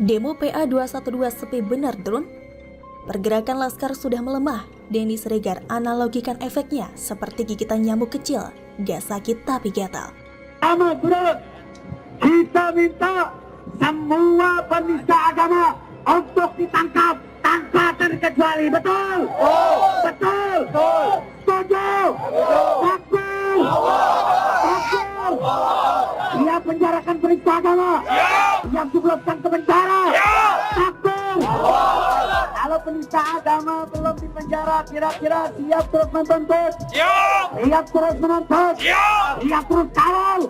Demo PA212 sepi benar, Drun? Pergerakan Laskar sudah melemah. Denny Siregar analogikan efeknya seperti gigitan nyamuk kecil. Gak sakit tapi gatal. Sama bro, kita minta semua penista agama untuk ditangkap tanpa terkecuali. Betul? Betul? Setuju? Takbir? Takbir? Siap penjarakan penista agama? Siap digelapkan ke penjara? Takbir? Kalau penista agama belum dipenjara, kira-kira siap terus menuntut? Siap terus menuntut? Siap terus kawal?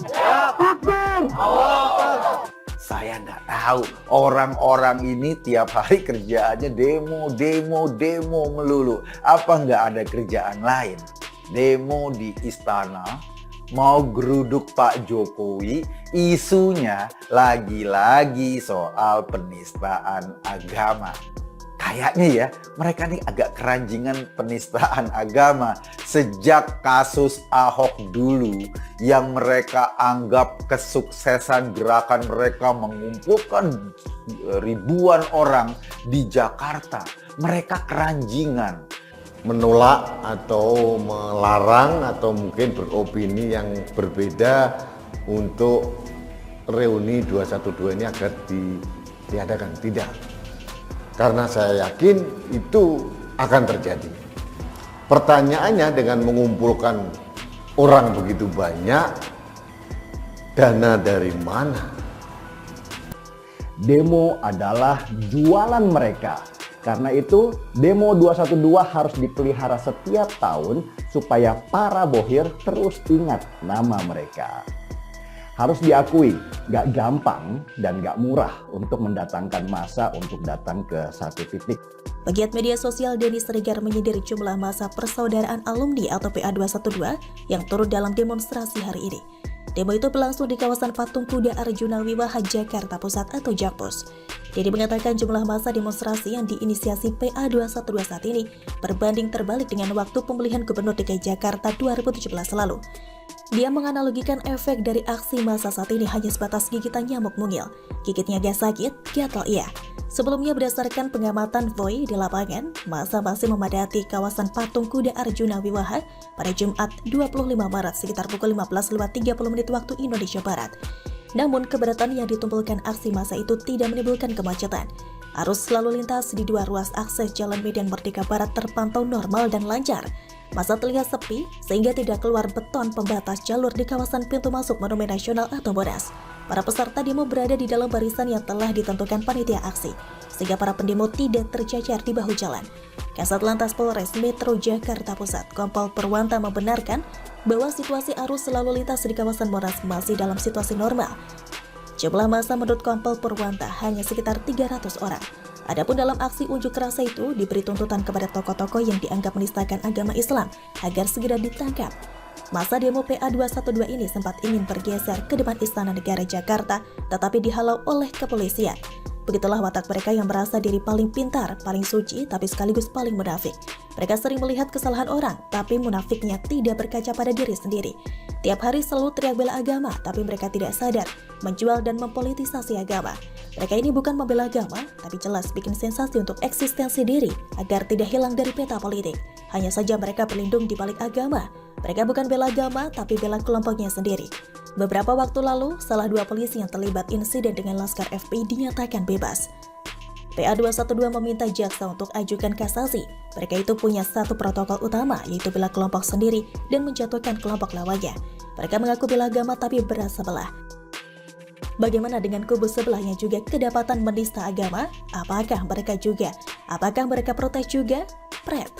Takbir? Saya nggak tahu, orang-orang ini tiap hari kerjaannya demo melulu. Apa nggak ada kerjaan lain? Demo di istana, mau geruduk Pak Jokowi, isunya lagi-lagi soal penistaan agama. Kayaknya ya, mereka nih agak keranjingan penistaan agama sejak kasus Ahok dulu yang mereka anggap kesuksesan gerakan mereka mengumpulkan ribuan orang di Jakarta. Mereka keranjingan. Menolak atau melarang atau mungkin beropini yang berbeda untuk reuni 212 ini agar ditiadakan. Tidak. Karena saya yakin itu akan terjadi. Pertanyaannya dengan mengumpulkan orang begitu banyak, dana dari mana? Demo adalah jualan mereka. Karena itu, demo 212 harus dipelihara setiap tahun supaya para bohir terus ingat nama mereka. Harus diakui, gak gampang dan gak murah untuk mendatangkan massa untuk datang ke satu titik. Pegiat media sosial Denny Siregar menyindir jumlah massa Persaudaraan Alumni atau PA212 yang turut dalam demonstrasi hari ini. Demo itu berlangsung di kawasan Patung Kuda Arjuna Wiwaha Jakarta Pusat atau Jakpus. Denny mengatakan jumlah massa demonstrasi yang diinisiasi PA212 saat ini berbanding terbalik dengan waktu pemilihan Gubernur DKI Jakarta 2017 lalu. Dia menganalogikan efek dari aksi massa saat ini hanya sebatas gigitan nyamuk mungil. Gigitnya gak sakit, gatal iya. Sebelumnya berdasarkan pengamatan Voy di lapangan, massa masih memadati kawasan Patung Kuda Arjuna Wiwaha pada Jumat 25 Maret sekitar pukul 15.30 waktu Indonesia Barat. Namun keberatan yang ditumpulkan aksi massa itu tidak menimbulkan kemacetan. Arus lalu lintas di dua ruas akses Jalan Medan Merdeka Barat terpantau normal dan lancar. Masa terlihat sepi sehingga tidak keluar beton pembatas jalur di kawasan pintu masuk Monumen Nasional atau Monas. Para peserta demo berada di dalam barisan yang telah ditentukan panitia aksi, sehingga para pendemo tidak tercacar di bahu jalan. Kasat Lantas Polres Metro Jakarta Pusat, Kompol Purwanta membenarkan bahwa situasi arus lalu lintas di kawasan Monas masih dalam situasi normal. Jumlah massa menurut Kompol Purwanta hanya sekitar 300 orang. Adapun dalam aksi unjuk rasa itu diberi tuntutan kepada tokoh-tokoh yang dianggap menistakan agama Islam agar segera ditangkap. Masa demo PA212 ini sempat ingin bergeser ke depan Istana Negara Jakarta tetapi dihalau oleh kepolisian. Begitulah watak mereka yang merasa diri paling pintar, paling suci, tapi sekaligus paling munafik. Mereka sering melihat kesalahan orang, tapi munafiknya tidak berkaca pada diri sendiri. Tiap hari selalu teriak bela agama, tapi mereka tidak sadar, menjual dan mempolitisasi agama. Mereka ini bukan membela agama, tapi jelas bikin sensasi untuk eksistensi diri, agar tidak hilang dari peta politik. Hanya saja mereka berlindung di balik agama. Mereka bukan bela agama, tapi bela kelompoknya sendiri. Beberapa waktu lalu, salah dua polisi yang terlibat insiden dengan Laskar FPI dinyatakan bebas. PA212 meminta jaksa untuk ajukan kasasi. Mereka itu punya satu protokol utama, yaitu bela kelompok sendiri dan menjatuhkan kelompok lawannya. Mereka mengaku bela agama tapi berat sebelah. Bagaimana dengan kubu sebelah yang juga kedapatan menista agama? Apakah mereka juga? Apakah mereka protes juga? Pret.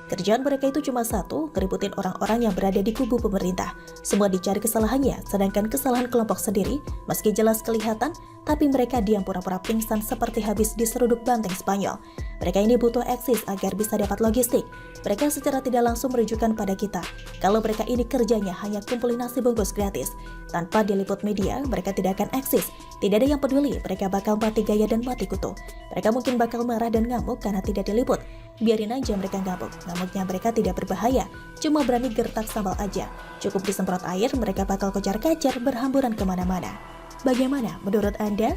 Kerjaan mereka itu cuma satu, ngeributin orang-orang yang berada di kubu pemerintah. Semua dicari kesalahannya, sedangkan kesalahan kelompok sendiri, meski jelas kelihatan, tapi mereka diam pura-pura pingsan seperti habis diseruduk banteng Spanyol. Mereka ini butuh eksis agar bisa dapat logistik. Mereka secara tidak langsung merujukan pada kita. Kalau mereka ini kerjanya hanya kumpulin nasi bungkus gratis. Tanpa diliput media, mereka tidak akan eksis. Tidak ada yang peduli, mereka bakal mati gaya dan mati kutu. Mereka mungkin bakal marah dan ngamuk karena tidak diliput. Biarin aja mereka ngamuk. Ngamuknya mereka tidak berbahaya, cuma berani gertak sambal aja. Cukup disemprot air, mereka bakal kocar-kacir berhamburan kemana-mana. Bagaimana menurut Anda?